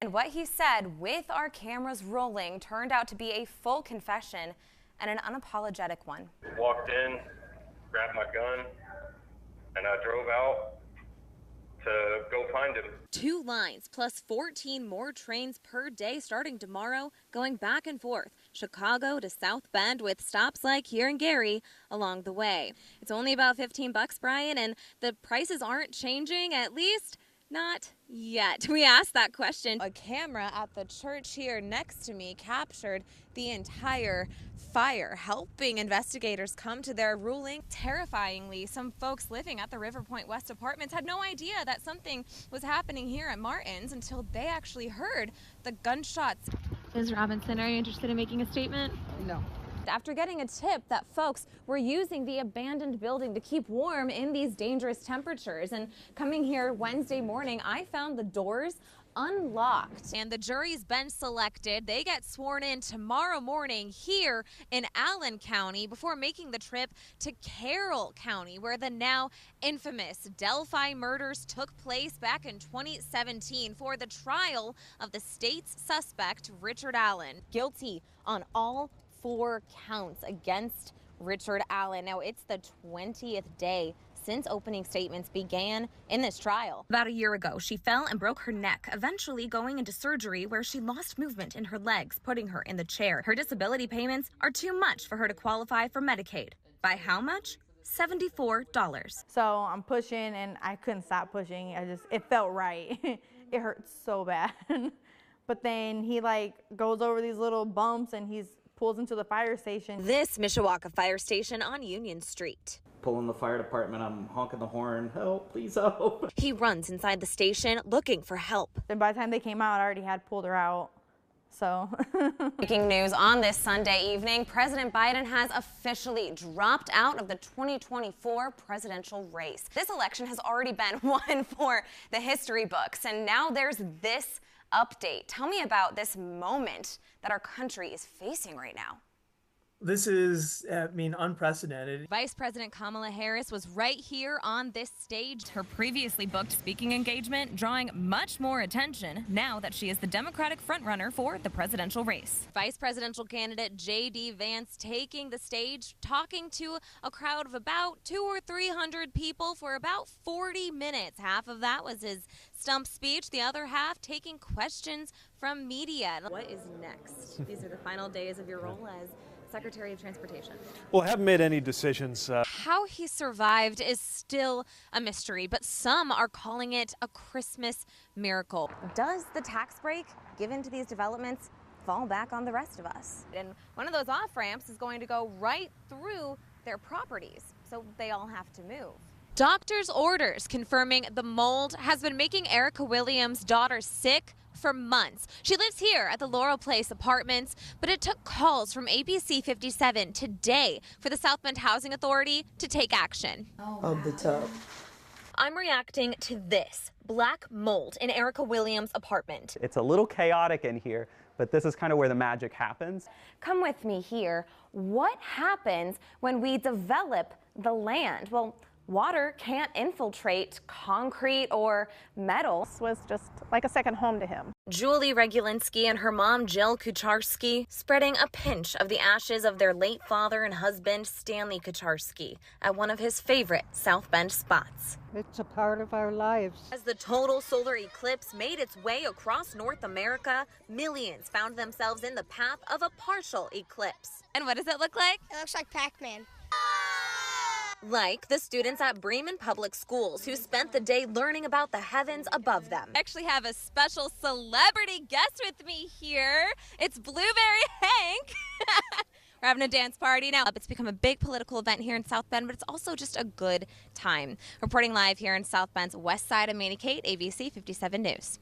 And what he said with our cameras rolling turned out to be a full confession and an unapologetic one. Walked in, grabbed my gun, and I drove out to go find him. 2 lines plus 14 more trains per day starting tomorrow, going back and forth, Chicago to South Bend, with stops like here in Gary along the way. It's only about $15, Brian, and the prices aren't changing, at least not yet. We asked that question. A camera at the church here next to me captured the entire fire, helping investigators come to their ruling. Terrifyingly, some folks living at the River Point West apartments had no idea that something was happening here at Martin's until they actually heard the gunshots. Ms. Robinson, are you interested in making a statement? No. After getting a tip that folks were using the abandoned building to keep warm in these dangerous temperatures, and coming here Wednesday morning, I found the doors unlocked. And the jury's been selected. They get sworn in tomorrow morning here in Allen County before making the trip to Carroll County, where the now infamous Delphi murders took place back in 2017 for the trial of the state's suspect, Richard Allen. Guilty on all 4 counts against Richard Allen. Now, it's the 20th day since opening statements began in this trial. About a year ago, she fell and broke her neck, eventually going into surgery where she lost movement in her legs, putting her in the chair. Her disability payments are too much for her to qualify for Medicaid. By how much? $74. So I'm pushing and I couldn't stop pushing. It felt right. It hurt so bad. But then he goes over these little bumps and pulls into the fire station. This Mishawaka fire station on Union Street. Pulling the fire department, I'm honking the horn, help, please help. He runs inside the station looking for help. Then by the time they came out, I already had pulled her out. So. Breaking news on this Sunday evening, President Biden has officially dropped out of the 2024 presidential race. This election has already been one for the history books, and now there's this update. Tell me about this moment that our country is facing right now. This is, unprecedented. Vice President Kamala Harris was right here on this stage. Her previously booked speaking engagement drawing much more attention now that she is the Democratic frontrunner for the presidential race. Vice presidential candidate J.D. Vance taking the stage, talking to a crowd of about 200 or 300 people for about 40 minutes. Half of that was his stump speech, the other half taking questions from media. What is next? These are the final days of your role as Secretary of Transportation. Well, haven't made any decisions. How he survived is still a mystery, but some are calling it a Christmas miracle. Does the tax break given to these developments fall back on the rest of us? And one of those off-ramps is going to go right through their properties, so they all have to move. Doctor's orders confirming the mold has been making Erica Williams' daughter sick for months. She lives here at the Laurel Place Apartments, but it took calls from ABC 57 today for the South Bend Housing Authority to take action. Of the tub. I'm reacting to this black mold in Erica Williams' apartment. It's a little chaotic in here, but this is kind of where the magic happens. Come with me here. What happens when we develop the land? Well, water can't infiltrate concrete or metal. This was just like a second home to him. Julie Regulinski and her mom, Jill Kucharski, spreading a pinch of the ashes of their late father and husband, Stanley Kucharski, at one of his favorite South Bend spots. It's a part of our lives. As the total solar eclipse made its way across North America, millions found themselves in the path of a partial eclipse. And what does it look like? It looks like Pac-Man. Like the students at Bremen Public Schools who spent the day learning about the heavens above them. I actually have a special celebrity guest with me here. It's Blueberry Hank. We're having a dance party now. It's become a big political event here in South Bend, but it's also just a good time. Reporting live here in South Bend's west side of Anniekate, ABC 57 News.